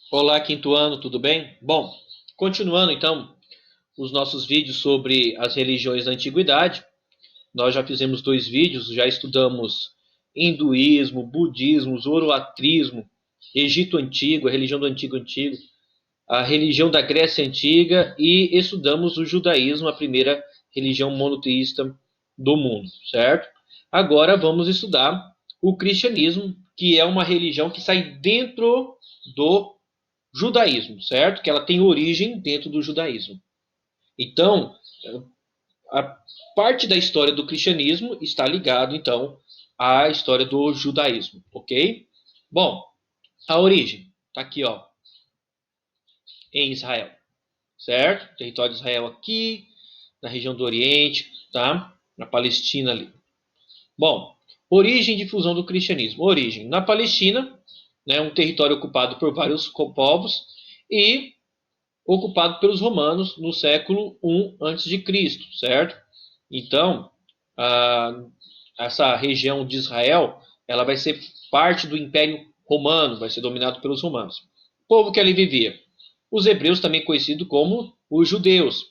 Olá, quinto ano, tudo bem? Bom, continuando então os nossos vídeos sobre as religiões da antiguidade, nós já fizemos dois vídeos, já estudamos hinduísmo, budismo, zoroatrismo, Egito Antigo, a religião do Antigo, a religião da Grécia Antiga e estudamos o judaísmo, a primeira religião monoteísta do mundo, certo? Agora vamos estudar o cristianismo, que é uma religião que sai dentro do judaísmo, certo? Que ela tem origem dentro do judaísmo. Então, a parte da história do cristianismo está ligado, então, à história do judaísmo, ok? Bom, a origem está aqui, ó, em Israel, certo? Território de Israel aqui, na região do Oriente, tá? Na Palestina ali. Bom, origem e difusão do cristianismo. Origem na Palestina, né, um território ocupado por vários povos e ocupado pelos romanos no século I a.C., certo? Então, essa região de Israel, ela vai ser parte do Império Romano, vai ser dominado pelos romanos. O povo que ali vivia, os hebreus, também conhecidos como os judeus.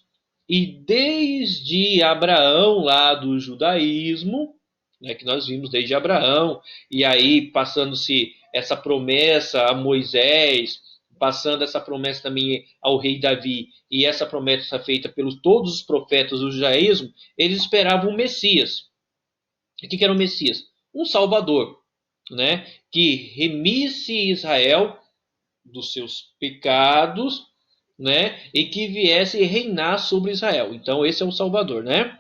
E desde Abraão, lá do judaísmo, né, que nós vimos desde Abraão, e aí passando-se essa promessa a Moisés, passando essa promessa também ao rei Davi, e essa promessa feita pelos todos os profetas do judaísmo, eles esperavam o Messias. O que era o Messias? Um Salvador, né, que remisse Israel dos seus pecados, né, e que viesse reinar sobre Israel. Então esse é o Salvador, né?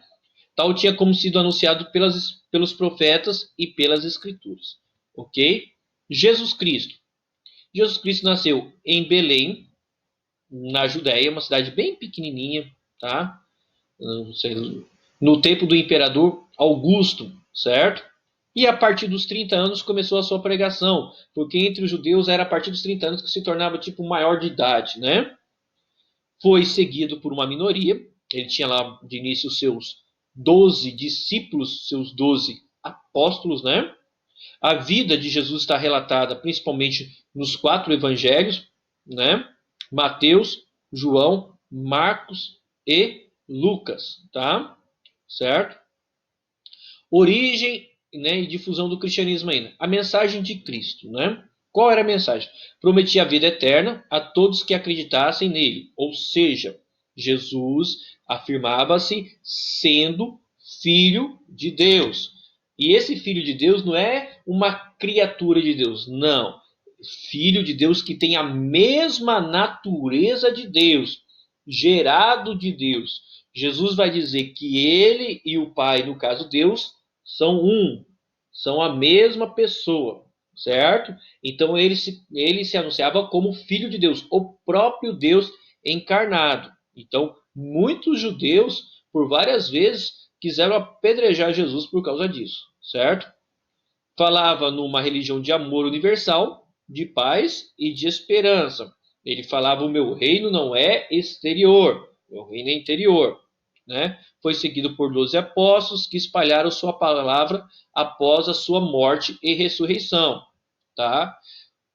Tal tinha como sido anunciado pelos profetas e pelas escrituras, ok? Jesus Cristo. Jesus Cristo nasceu em Belém, na Judéia, uma cidade bem pequenininha, tá? No tempo do imperador Augusto, certo? E a partir dos 30 anos começou a sua pregação, porque entre os judeus era a partir dos 30 anos que se tornava tipo maior de idade, né? Foi seguido por uma minoria, ele tinha lá de início os seus 12 discípulos, seus 12 apóstolos, né? A vida de Jesus está relatada principalmente nos quatro evangelhos, né? Mateus, João, Marcos e Lucas, tá? Certo? Origem, né, e difusão do cristianismo ainda. A mensagem de Cristo, né? Qual era a mensagem? Prometia a vida eterna a todos que acreditassem nele. Ou seja, Jesus afirmava-se sendo filho de Deus. E esse filho de Deus não é uma criatura de Deus, não. Filho de Deus que tem a mesma natureza de Deus, gerado de Deus. Jesus vai dizer que ele e o Pai, no caso Deus, são um, são a mesma pessoa, certo? Então ele se anunciava como filho de Deus, o próprio Deus encarnado. Então, muitos judeus, por várias vezes, quiseram apedrejar Jesus por causa disso, certo? Falava numa religião de amor universal, de paz e de esperança. Ele falava: o meu reino não é exterior, meu reino é interior. Né? Foi seguido por 12 apóstolos que espalharam sua palavra após a sua morte e ressurreição. Tá?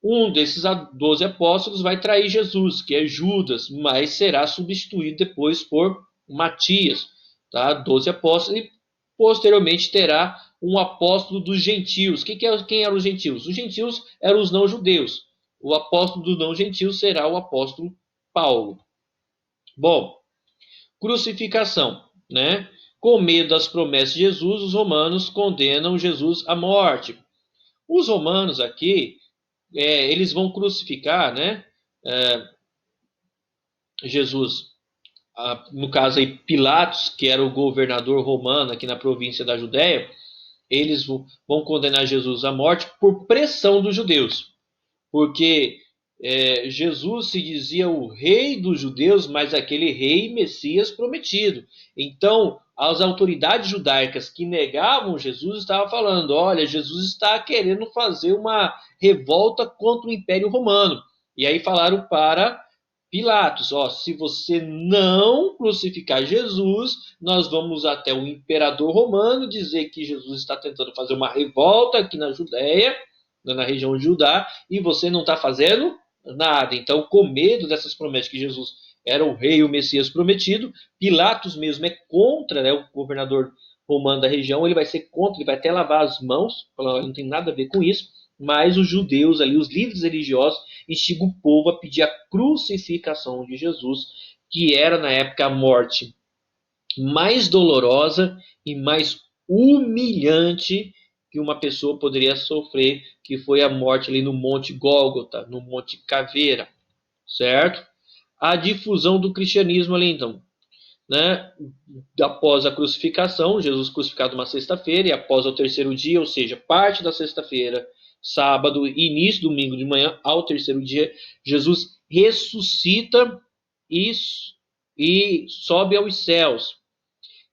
Um desses 12 apóstolos vai trair Jesus, que é Judas, mas será substituído depois por Matias. Tá? 12 apóstolos, e posteriormente terá um apóstolo dos gentios. Quem eram os gentios? Os gentios eram os não-judeus. O apóstolo dos não-gentios será o apóstolo Paulo. Bom, crucificação, né? Com medo das promessas de Jesus, os romanos condenam Jesus à morte. Os romanos aqui, eles vão crucificar, né? Jesus, no caso aí Pilatos, que era o governador romano aqui na província da Judéia, eles vão condenar Jesus à morte por pressão dos judeus, porque Jesus se dizia o rei dos judeus, mas aquele rei Messias prometido. Então, as autoridades judaicas que negavam Jesus estavam falando: olha, Jesus está querendo fazer uma revolta contra o Império Romano. E aí falaram para Pilatos: ó, se você não crucificar Jesus, nós vamos até o imperador romano dizer que Jesus está tentando fazer uma revolta aqui na Judéia, na região de Judá, e você não está fazendo nada. Então, com medo dessas promessas que Jesus era o rei, o Messias prometido, Pilatos mesmo é contra, né, o governador romano da região, ele vai ser contra, ele vai até lavar as mãos, falar, não tem nada a ver com isso, mas os judeus ali, os líderes religiosos, instigam o povo a pedir a crucificação de Jesus, que era na época a morte mais dolorosa e mais humilhante que uma pessoa poderia sofrer, que foi a morte ali no Monte Gólgota, no Monte Caveira, certo? A difusão do cristianismo ali, então, né? Após a crucificação, Jesus crucificado uma sexta-feira, e após o terceiro dia, ou seja, parte da sexta-feira, sábado e início domingo de manhã, ao terceiro dia, Jesus ressuscita e, e sobe aos céus.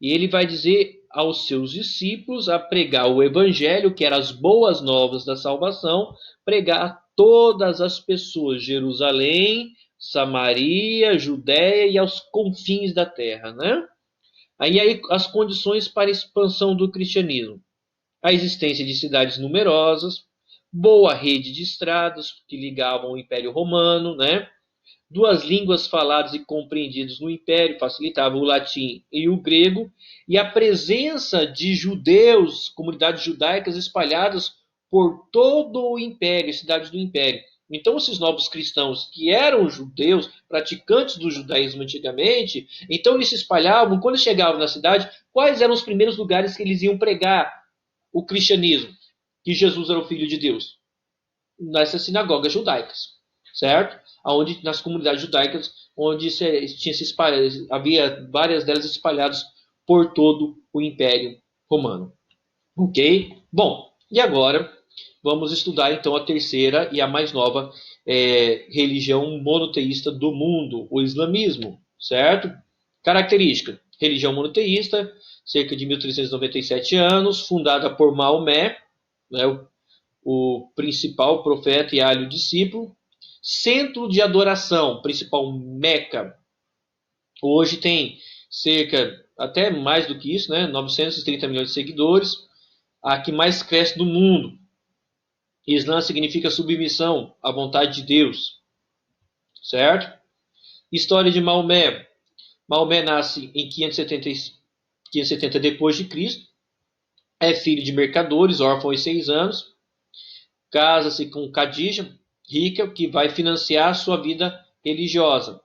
E ele vai dizer aos seus discípulos a pregar o evangelho, que eram as boas novas da salvação, pregar a todas as pessoas, Jerusalém, Samaria, Judéia e aos confins da terra, né? Aí as condições para a expansão do cristianismo: a existência de cidades numerosas, boa rede de estradas que ligavam o Império Romano, né? Duas línguas faladas e compreendidas no Império facilitavam o latim e o grego, e a presença de judeus, comunidades judaicas espalhadas por todo o Império, cidades do Império. Então, esses novos cristãos que eram judeus, praticantes do judaísmo antigamente, então eles se espalhavam. Quando eles chegavam na cidade, quais eram os primeiros lugares que eles iam pregar o cristianismo? Que Jesus era o Filho de Deus? Nessas sinagogas judaicas, certo? Onde nas comunidades judaicas, onde tinha se espalhado, havia várias delas espalhadas por todo o Império Romano, ok? Bom, e agora vamos estudar então a terceira e a mais nova religião monoteísta do mundo, o islamismo, certo? Característica: religião monoteísta, cerca de 1397 anos, fundada por Maomé, né, o principal profeta e alho discípulo. Centro de adoração, principal Meca. Hoje tem cerca, até mais do que isso, né? 930 milhões de seguidores. A que mais cresce do mundo. Islã significa submissão à vontade de Deus, certo? História de Maomé. Maomé nasce em 570 depois de Cristo. É filho de mercadores, órfão aos 6 anos. Casa-se com Khadija, rica, que vai financiar sua vida religiosa.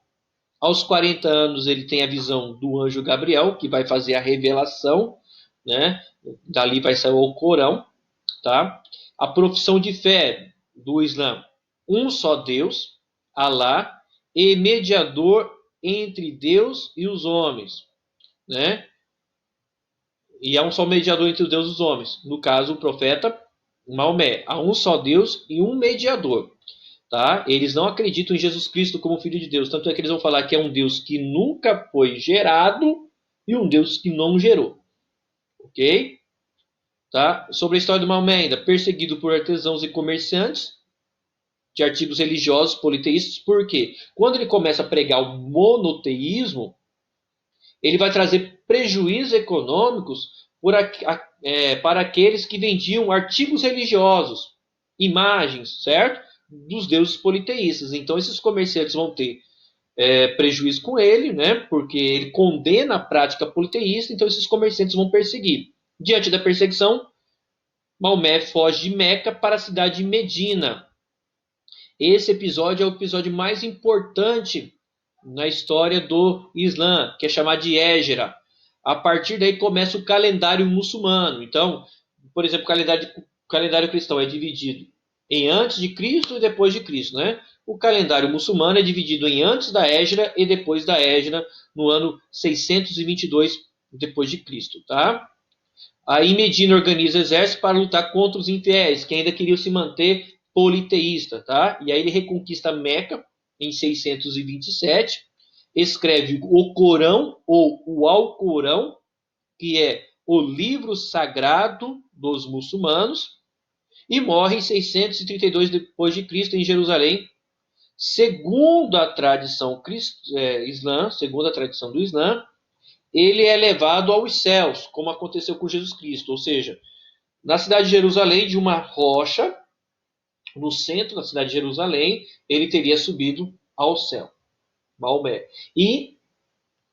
Aos 40 anos ele tem a visão do anjo Gabriel, que vai fazer a revelação, né? Dali vai sair o Corão, tá? A profissão de fé do Islã: um só Deus, Alá, e mediador entre Deus e os homens, né? E há um só mediador entre Deus e os homens. No caso, o profeta Maomé. Há um só Deus e um mediador. Tá? Eles não acreditam em Jesus Cristo como Filho de Deus. Tanto é que eles vão falar que é um Deus que nunca foi gerado e um Deus que não gerou. Ok? Tá? Sobre a história do Maomé ainda. Perseguido por artesãos e comerciantes de artigos religiosos politeístas. Por quê? Quando ele começa a pregar o monoteísmo, ele vai trazer prejuízos econômicos para aqueles que vendiam artigos religiosos, imagens, certo? Dos deuses politeístas. Então, esses comerciantes vão ter prejuízo com ele, né? Porque ele condena a prática politeísta, então esses comerciantes vão perseguir. Diante da perseguição, Maomé foge de Meca para a cidade de Medina. Esse episódio é o episódio mais importante na história do Islã, que é chamado de Hégira. A partir daí começa o calendário muçulmano. Então, por exemplo, o calendário cristão é dividido em antes de Cristo e depois de Cristo, né? O calendário muçulmano é dividido em antes da Hégira e depois da Hégira, no ano 622 depois de Cristo, tá? Aí Medina organiza exército para lutar contra os infiéis, que ainda queriam se manter politeísta, tá? E aí ele reconquista Meca em 627, escreve o Corão ou o Alcorão, que é o livro sagrado dos muçulmanos, e morre em 632 depois de Cristo em Jerusalém, segundo a tradição islã, segundo a tradição do Islã. Ele é levado aos céus, como aconteceu com Jesus Cristo, ou seja, na cidade de Jerusalém, de uma rocha, no centro da cidade de Jerusalém, ele teria subido ao céu, Maomé. E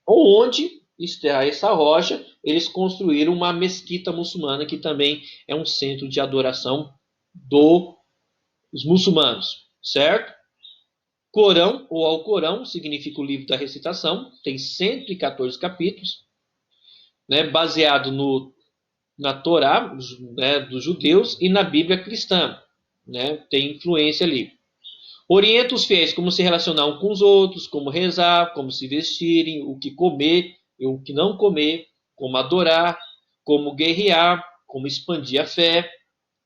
onde está essa rocha, eles construíram uma mesquita muçulmana, que também é um centro de adoração dos muçulmanos, certo? Corão, ou Alcorão, significa o livro da recitação, tem 114 capítulos, né, baseado na Torá, né, dos judeus, e na Bíblia cristã, né, tem influência ali. Orienta os fiéis como se relacionar uns com os outros, como rezar, como se vestirem, o que comer e o que não comer, como adorar, como guerrear, como expandir a fé,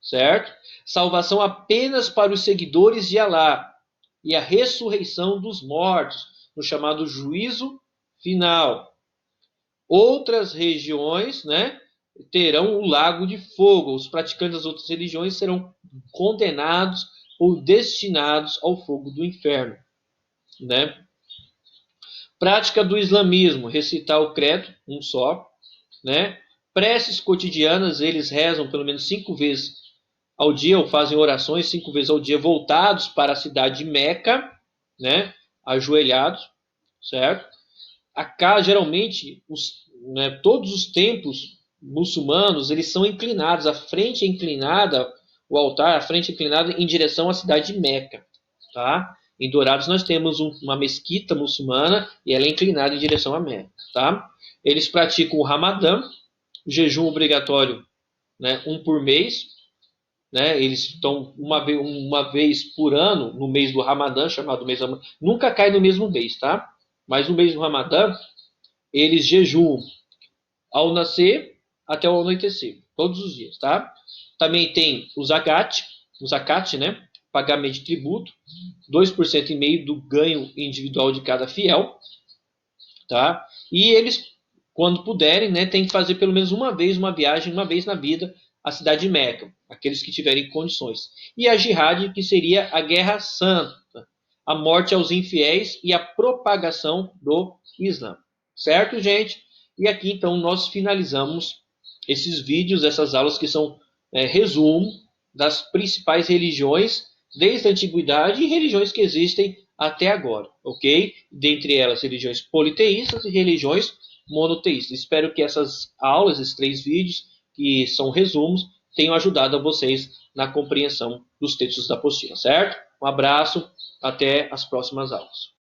certo? Salvação apenas para os seguidores de Alá e a ressurreição dos mortos, no chamado juízo final. Outras regiões, né, terão o lago de fogo. Os praticantes das outras religiões serão condenados ou destinados ao fogo do inferno, né? Prática do islamismo, recitar o credo, um só, né? Preces cotidianas, eles rezam pelo menos 5 vezes ao dia, ou fazem orações 5 vezes ao dia, voltados para a cidade de Meca, né? Ajoelhados, certo? Acá, geralmente, né, todos os templos muçulmanos, eles são inclinados, a frente é inclinada, o altar, a frente é inclinada em direção à cidade de Meca, tá? Em Dourados nós temos uma mesquita muçulmana e ela é inclinada em direção a Meca, tá? Eles praticam o Ramadã, jejum obrigatório, né, um por mês, né? Eles estão uma vez por ano no mês do Ramadã, chamado mês do Ramadã. Nunca cai no mesmo mês, tá? Mas no mês do Ramadã, eles jejuam ao nascer até o anoitecer, todos os dias, tá? Também tem o zakat, né? Pagamento de tributo, 2,5% do ganho individual de cada fiel, tá? E eles, quando puderem, né, tem que fazer pelo menos uma vez uma viagem, uma vez na vida, à cidade de Meca, aqueles que tiverem condições. E a jihad, que seria a guerra santa, a morte aos infiéis e a propagação do Islã. Certo, gente? E aqui, então, nós finalizamos esses vídeos, essas aulas que são resumo das principais religiões desde a antiguidade e religiões que existem até agora, ok? Dentre elas, religiões politeístas e religiões monoteístas. Espero que essas aulas, esses 3 vídeos, que são resumos, tenham ajudado a vocês na compreensão dos textos da apostila, certo? Um abraço, até as próximas aulas.